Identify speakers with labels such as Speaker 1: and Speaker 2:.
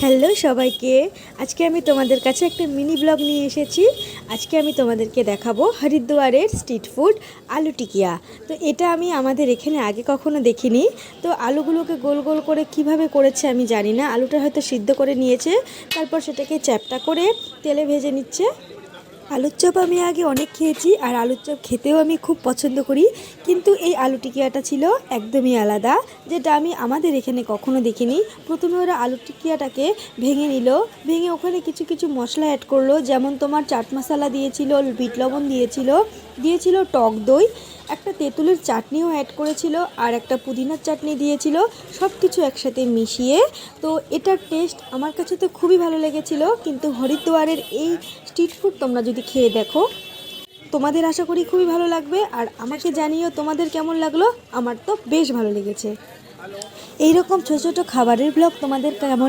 Speaker 1: Hello সবাইকে। আজকে আমি তোমাদের কাছে একটা মিনি ব্লগ নিয়ে এসেছি। আজকে আমি তোমাদেরকে দেখাবো হরিদ্বারের স্ট্রিট ফুড আলু টিকিয়া। তো এটা আমি আমাদের এখানে আগে কখনো দেখিনি। তো আলুগুলোকে গোল গোল করে কিভাবে করেছে আমি জানি না। আলুটা হয়তো সিদ্ধ করে নিয়েছে, তারপর সেটাকে চ্যাপ্টা করে তেলে ভেজে নিচ্ছে। আলুর চপ আমি আগে অনেক খেয়েছি, আর আলুর চপ খেতেও আমি খুব পছন্দ করি, কিন্তু এই আলু টিকিয়াটা ছিল একদমই আলাদা, যেটা আমি আমাদের এখানে কখনো দেখিনি। প্রথমে ওরা আলু টিকিয়াটাকে ভেঙে নিল, ভেঙে ওখানে কিছু কিছু মশলা অ্যাড করলো, যেমন তোমার চাট মশলা দিয়েছিল, বিট লবণ দিয়েছিল টক দই, একটা তেঁতুলের চাটনিও অ্যাড করেছিল, আর একটা পুদিনার চাটনি দিয়েছিল। সব কিছু একসাথে মিশিয়ে, তো এটার টেস্ট আমার কাছে তো খুবই ভালো লেগেছিল। কিন্তু হরিদ্বারের এই স্ট্রিট ফুড তোমরা যদি খেয়ে দেখো, তোমাদের আশা করি খুবই ভালো লাগবে। আর আমাকে জানিও তোমাদের কেমন লাগলো। আমার তো বেশ ভালো লেগেছে। এইরকম ছোটো ছোটো খাবারের ব্লগ তোমাদের কেমন